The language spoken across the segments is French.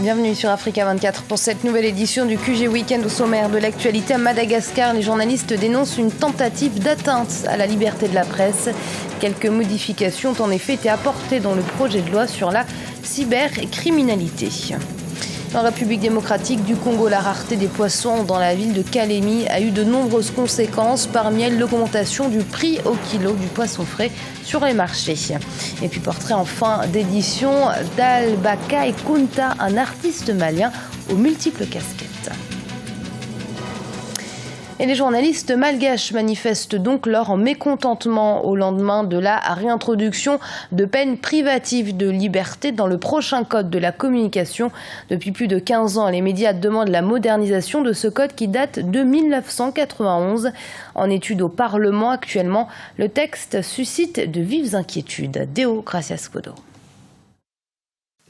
Bienvenue sur Africa 24 pour cette nouvelle édition du QG Week-end. Au sommaire de l'actualité à Madagascar, les journalistes dénoncent une tentative d'atteinte à la liberté de la presse. Quelques modifications ont en effet été apportées dans le projet de loi sur la cybercriminalité. En République démocratique du Congo, la rareté des poissons dans la ville de Kalemi a eu de nombreuses conséquences, parmi elles l'augmentation du prix au kilo du poisson frais sur les marchés. Et puis portrait en fin d'édition d'Albaka et Kunta, un artiste malien aux multiples casquettes. Et les journalistes malgaches manifestent donc leur mécontentement au lendemain de la réintroduction de peines privatives de liberté dans le prochain code de la communication. Depuis plus de 15 ans, les médias demandent la modernisation de ce code qui date de 1991. En étude au Parlement actuellement, le texte suscite de vives inquiétudes. Deo Gracias Kodo.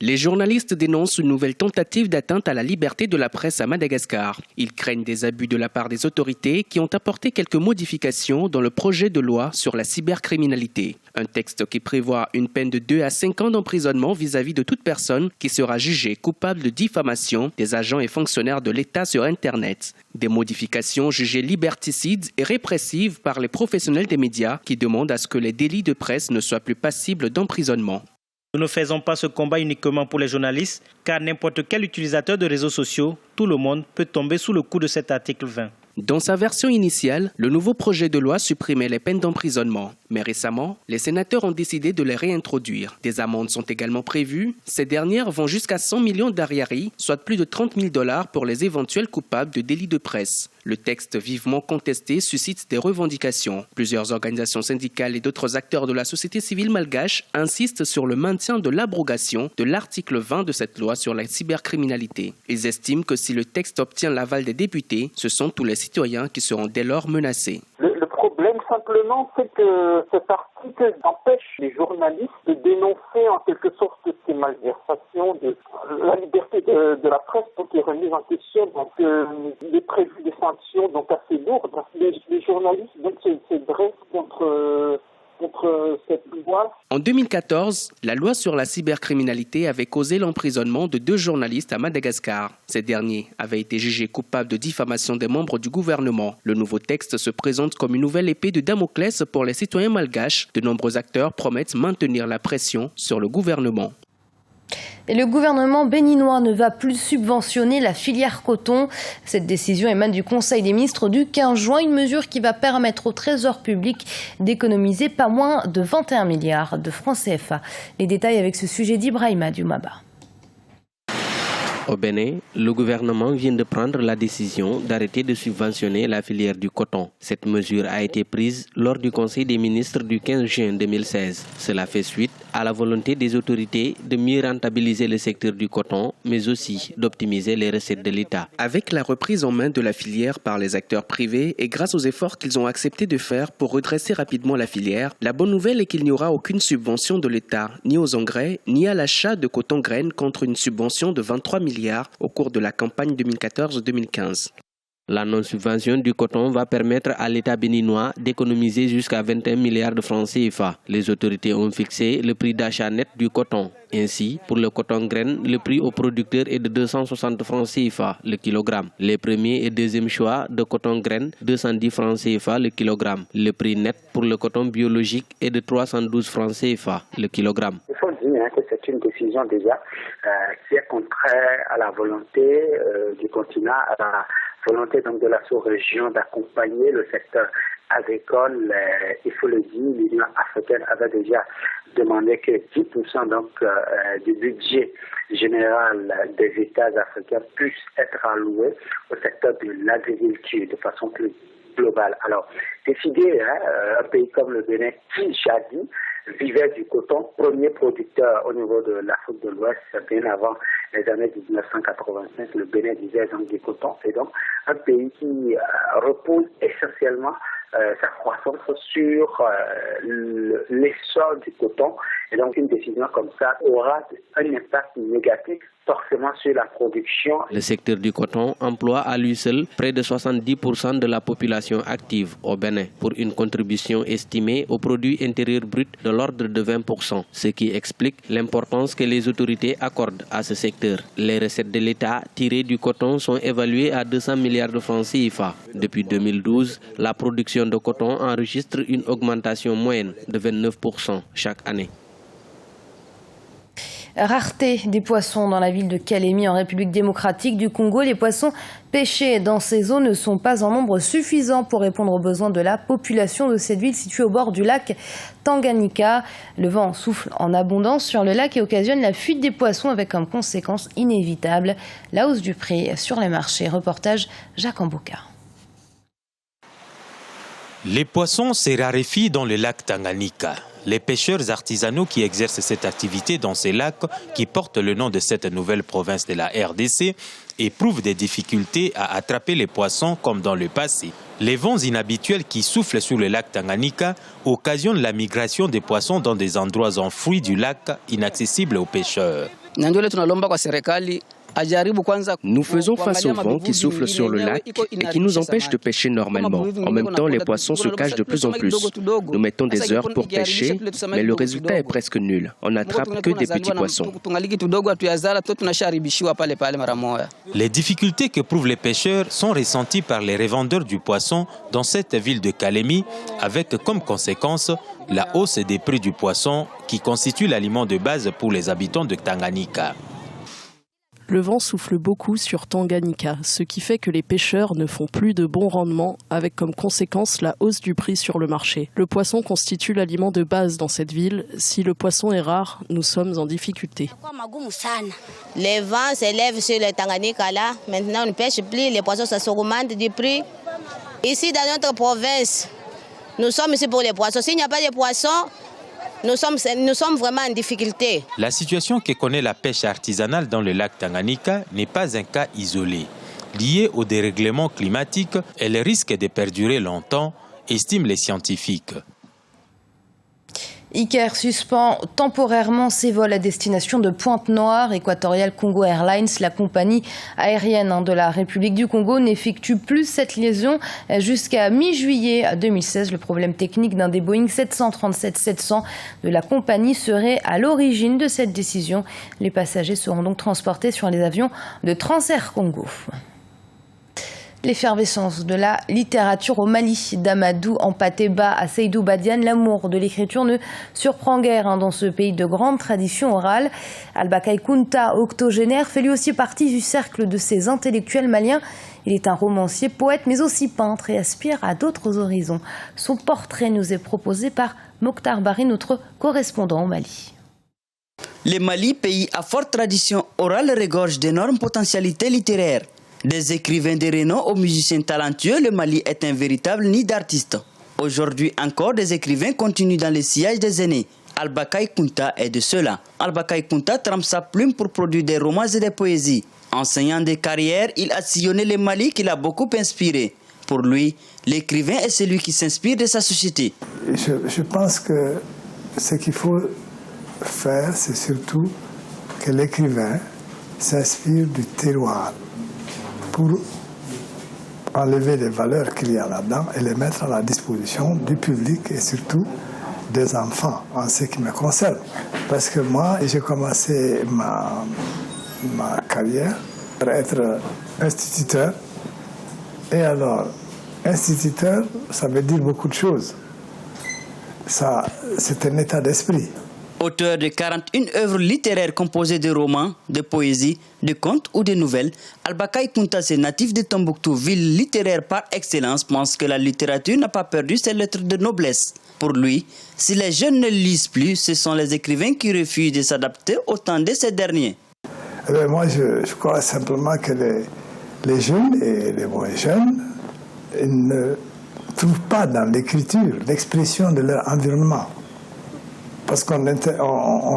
Les journalistes dénoncent une nouvelle tentative d'atteinte à la liberté de la presse à Madagascar. Ils craignent des abus de la part des autorités qui ont apporté quelques modifications dans le projet de loi sur la cybercriminalité. Un texte qui prévoit une peine de 2 à 5 ans d'emprisonnement vis-à-vis de toute personne qui sera jugée coupable de diffamation des agents et fonctionnaires de l'État sur Internet. Des modifications jugées liberticides et répressives par les professionnels des médias qui demandent à ce que les délits de presse ne soient plus passibles d'emprisonnement. Nous ne faisons pas ce combat uniquement pour les journalistes, car n'importe quel utilisateur de réseaux sociaux, tout le monde peut tomber sous le coup de cet article 20. Dans sa version initiale, le nouveau projet de loi supprimait les peines d'emprisonnement. Mais récemment, les sénateurs ont décidé de les réintroduire. Des amendes sont également prévues. Ces dernières vont jusqu'à 100 millions d'ariari, soit plus de 30 000 $ pour les éventuels coupables de délits de presse. Le texte vivement contesté suscite des revendications. Plusieurs organisations syndicales et d'autres acteurs de la société civile malgache insistent sur le maintien de l'abrogation de l'article 20 de cette loi sur la cybercriminalité. Ils estiment que si le texte obtient l'aval des députés, ce sont tous les citoyens qui seront dès lors menacés. Le problème simplement, c'est que cet article empêche les journalistes de dénoncer en quelque sorte ces malversations, de la liberté de la presse donc est remise en question. Donc il est prévu des sanctions donc assez lourdes. Les journalistes donc se dressent contre cette loi. En 2014, la loi sur la cybercriminalité avait causé l'emprisonnement de 2 journalistes à Madagascar. Ces derniers avaient été jugés coupables de diffamation des membres du gouvernement. Le nouveau texte se présente comme une nouvelle épée de Damoclès pour les citoyens malgaches. De nombreux acteurs promettent maintenir la pression sur le gouvernement. Et le gouvernement béninois ne va plus subventionner la filière coton. Cette décision émane du Conseil des ministres du 15 juin, une mesure qui va permettre au Trésor public d'économiser pas moins de 21 milliards de francs CFA. Les détails avec ce sujet d'Ibrahima Dioumaba. Au Bénin, le gouvernement vient de prendre la décision d'arrêter de subventionner la filière du coton. Cette mesure a été prise lors du Conseil des ministres du 15 juin 2016. Cela fait suite à la volonté des autorités de mieux rentabiliser le secteur du coton, mais aussi d'optimiser les recettes de l'État. Avec la reprise en main de la filière par les acteurs privés et grâce aux efforts qu'ils ont accepté de faire pour redresser rapidement la filière, la bonne nouvelle est qu'il n'y aura aucune subvention de l'État, ni aux engrais, ni à l'achat de coton-graines contre une subvention de 23 milliards au cours de la campagne 2014-2015. La non-subvention du coton va permettre à l'État béninois d'économiser jusqu'à 21 milliards de francs CFA. Les autorités ont fixé le prix d'achat net du coton. Ainsi, pour le coton graine, le prix au producteur est de 260 francs CFA le kilogramme. Les premiers et deuxièmes choix de coton graine, 210 francs CFA le kilogramme. Le prix net pour le coton biologique est de 312 francs CFA le kilogramme. Il faut dire que c'est une décision déjà qui est contraire à la volonté du continent, à la volonté donc de la sous-région d'accompagner le secteur agricole. Il faut le dire, l'Union africaine avait déjà demandé que 10% donc du budget général des États africains puisse être alloué au secteur de l'agriculture de façon plus globale. Alors, décider, un pays comme le Bénin, qui jadis vivait du coton, premier producteur au niveau de l'Afrique de l'Ouest, bien avant les années 1985, le Bénin disait donc du coton. C'est donc un pays qui repose essentiellement sa croissance sur l'essor du coton Et donc une décision comme ça aura un impact négatif forcément sur la production. Le secteur du coton emploie à lui seul près de 70% de la population active au Bénin pour une contribution estimée au produit intérieur brut de l'ordre de 20%, ce qui explique l'importance que les autorités accordent à ce secteur. Les recettes de l'État tirées du coton sont évaluées à 200 milliards de francs CFA. Depuis 2012, la production de coton enregistre une augmentation moyenne de 29% chaque année. Rareté des poissons dans la ville de Kalemi en République démocratique du Congo. Les poissons pêchés dans ces eaux ne sont pas en nombre suffisant pour répondre aux besoins de la population de cette ville située au bord du lac Tanganyika. Le vent souffle en abondance sur le lac et occasionne la fuite des poissons avec comme conséquence inévitable la hausse du prix sur les marchés. Reportage Jacques Amboka. Les poissons se raréfient dans le lac Tanganyika. Les pêcheurs artisanaux qui exercent cette activité dans ces lacs, qui portent le nom de cette nouvelle province de la RDC, éprouvent des difficultés à attraper les poissons comme dans le passé. Les vents inhabituels qui soufflent sur le lac Tanganyika occasionnent la migration des poissons dans des endroits enfouis du lac inaccessibles aux pêcheurs. Nous faisons face au vent qui souffle sur le lac et qui nous empêche de pêcher normalement. En même temps, les poissons se cachent de plus en plus. Nous mettons des heures pour pêcher, mais le résultat est presque nul. On n'attrape que des petits poissons. Les difficultés qu'éprouvent les pêcheurs sont ressenties par les revendeurs du poisson dans cette ville de Kalemi, avec comme conséquence la hausse des prix du poisson qui constitue l'aliment de base pour les habitants de Tanganyika. Le vent souffle beaucoup sur Tanganyika, ce qui fait que les pêcheurs ne font plus de bons rendements, avec comme conséquence la hausse du prix sur le marché. Le poisson constitue l'aliment de base dans cette ville. Si le poisson est rare, nous sommes en difficulté. Les vents s'élèvent sur le Tanganyika là. Maintenant, on ne pêche plus, les poissons s'augmentent du prix. Ici, dans notre province, nous sommes ici pour les poissons. S'il n'y a pas de poissons, nous sommes vraiment en difficulté. La situation que connaît la pêche artisanale dans le lac Tanganyika n'est pas un cas isolé. Liée au dérèglement climatique, elle risque de perdurer longtemps, estiment les scientifiques. Iker suspend temporairement ses vols à destination de Pointe-Noire. Équatorial Congo Airlines, la compagnie aérienne de la République du Congo, n'effectue plus cette liaison jusqu'à mi-juillet 2016. Le problème technique d'un des Boeing 737-700 de la compagnie serait à l'origine de cette décision. Les passagers seront donc transportés sur les avions de Transair Congo. L'effervescence de la littérature au Mali, d'Amadou Hampâté-Bâ à Seydou Badiane, l'amour de l'écriture ne surprend guère dans ce pays de grande tradition orale. Albakay Kounta, octogénaire, fait lui aussi partie du cercle de ces intellectuels maliens. Il est un romancier, poète, mais aussi peintre et aspire à d'autres horizons. Son portrait nous est proposé par Mokhtar Bari, notre correspondant au Mali. Le Mali, pays à forte tradition orale, regorge d'énormes potentialités littéraires. Des écrivains de renom aux musiciens talentueux, le Mali est un véritable nid d'artistes. Aujourd'hui encore, des écrivains continuent dans les sillages des aînés. Albakay Kounta est de ceux-là. Albakay Kounta trempe sa plume pour produire des romans et des poésies. Enseignant des carrières, il a sillonné le Mali qui l'a beaucoup inspiré. Pour lui, l'écrivain est celui qui s'inspire de sa société. Je pense que ce qu'il faut faire, c'est surtout que l'écrivain s'inspire du terroir, pour enlever les valeurs qu'il y a là-dedans et les mettre à la disposition du public et surtout des enfants, en ce qui me concerne. Parce que moi, j'ai commencé ma carrière pour être instituteur. Et alors, instituteur, ça veut dire beaucoup de choses. Ça, c'est un état d'esprit. Auteur de 41 œuvres littéraires composées de romans, de poésie, de contes ou de nouvelles, Albakay Kounta, natif de Tombouctou, ville littéraire par excellence, pense que la littérature n'a pas perdu ses lettres de noblesse. Pour lui, si les jeunes ne lisent plus, ce sont les écrivains qui refusent de s'adapter au temps de ces derniers. Moi, je crois simplement que les jeunes et les moins jeunes ne trouvent pas dans l'écriture l'expression de leur environnement. Parce qu'on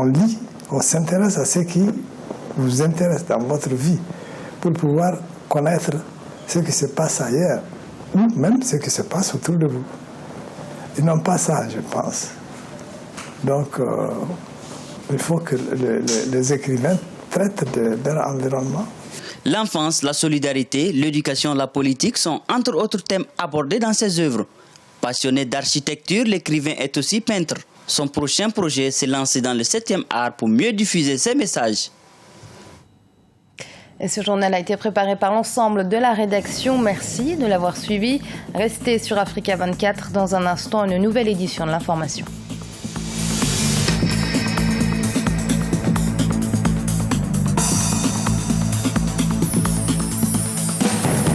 lit, on s'intéresse à ce qui vous intéresse dans votre vie pour pouvoir connaître ce qui se passe ailleurs ou même ce qui se passe autour de vous. Ils n'ont pas ça, je pense. Donc, Il faut que les écrivains traitent de leur environnement. L'enfance, la solidarité, l'éducation, la politique sont entre autres thèmes abordés dans ses œuvres. Passionné d'architecture, l'écrivain est aussi peintre. Son prochain projet s'est lancé dans le 7e art pour mieux diffuser ses messages. Et ce journal a été préparé par l'ensemble de la rédaction. Merci de l'avoir suivi. Restez sur Africa 24. Dans un instant, une nouvelle édition de l'information.